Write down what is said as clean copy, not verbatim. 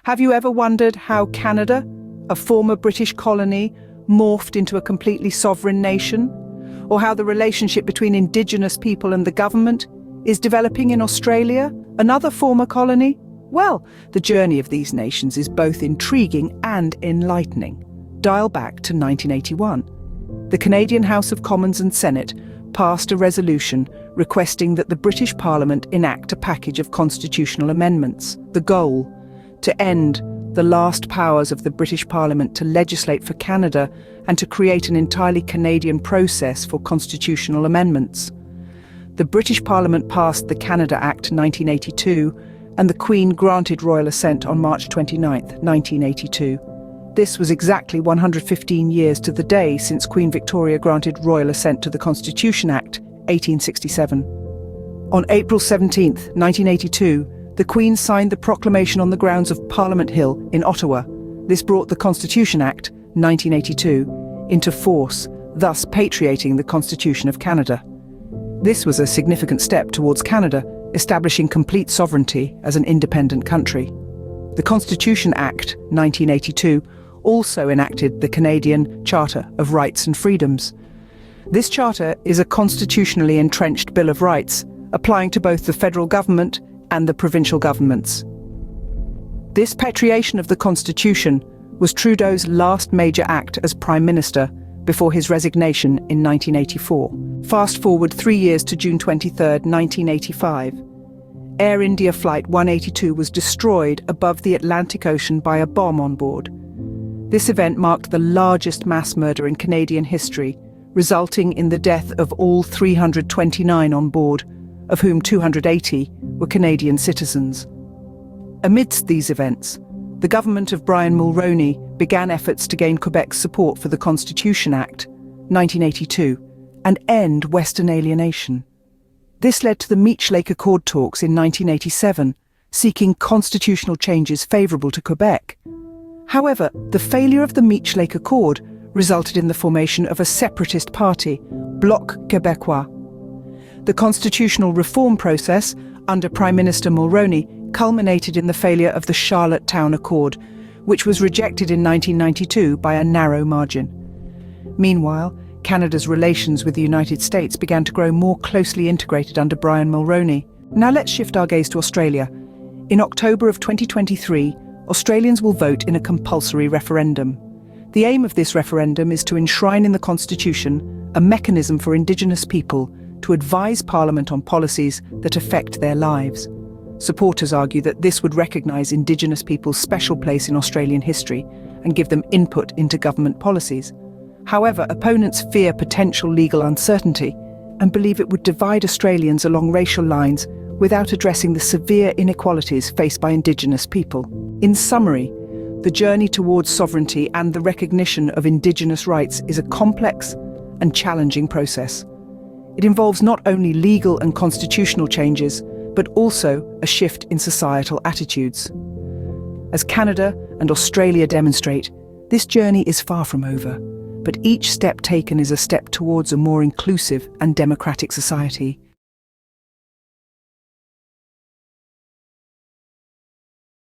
Have you ever wondered how Canada, a former British colony, morphed into a completely sovereign nation? Or how the relationship between Indigenous people and the government is developing in Australia, another former colony? Well, the journey of these nations is both intriguing and enlightening. Dial back to 1981. The Canadian House of Commons and Senate passed a resolution requesting that the British Parliament enact a package of constitutional amendments. The goal: to end the last powers of the British Parliament to legislate for Canada and to create an entirely Canadian process for constitutional amendments. The British Parliament passed the Canada Act 1982, and the Queen granted royal assent on March 29, 1982. This was exactly 115 years to the day since Queen Victoria granted royal assent to the Constitution Act 1867. On April 17, 1982, the Queen signed the proclamation on the grounds of Parliament Hill in Ottawa. This brought the Constitution Act 1982 into force, thus patriating the Constitution of Canada. This was a significant step towards Canada establishing complete sovereignty as an independent country. The Constitution Act 1982 also enacted the Canadian Charter of Rights and Freedoms. This charter is a constitutionally entrenched Bill of Rights, applying to both the federal government and the provincial governments. This patriation of the Constitution was Trudeau's last major act as Prime Minister before his resignation in 1984. Fast forward 3 years to June 23, 1985. Air India Flight 182 was destroyed above the Atlantic Ocean by a bomb on board. This event marked the largest mass murder in Canadian history, resulting in the death of all 329 on board, of whom 280 were Canadian citizens. Amidst these events, the government of Brian Mulroney began efforts to gain Quebec's support for the Constitution Act 1982 and end Western alienation. This led to the Meech Lake Accord talks in 1987, seeking constitutional changes favourable to Quebec. However, the failure of the Meech Lake Accord resulted in the formation of a separatist party, Bloc Québécois. The constitutional reform process under Prime Minister Mulroney culminated in the failure of the Charlottetown Accord, which was rejected in 1992 by a narrow margin. Meanwhile, Canada's relations with the United States began to grow more closely integrated under Brian Mulroney. Now let's shift our gaze to Australia. In October of 2023, Australians will vote in a compulsory referendum. The aim of this referendum is to enshrine in the Constitution a mechanism for Indigenous people to advise Parliament on policies that affect their lives. Supporters argue that this would recognise Indigenous people's special place in Australian history and give them input into government policies. However, opponents fear potential legal uncertainty and believe it would divide Australians along racial lines without addressing the severe inequalities faced by Indigenous people. In summary, the journey towards sovereignty and the recognition of Indigenous rights is a complex and challenging process. It involves not only legal and constitutional changes, but also a shift in societal attitudes. As Canada and Australia demonstrate, this journey is far from over, but each step taken is a step towards a more inclusive and democratic society.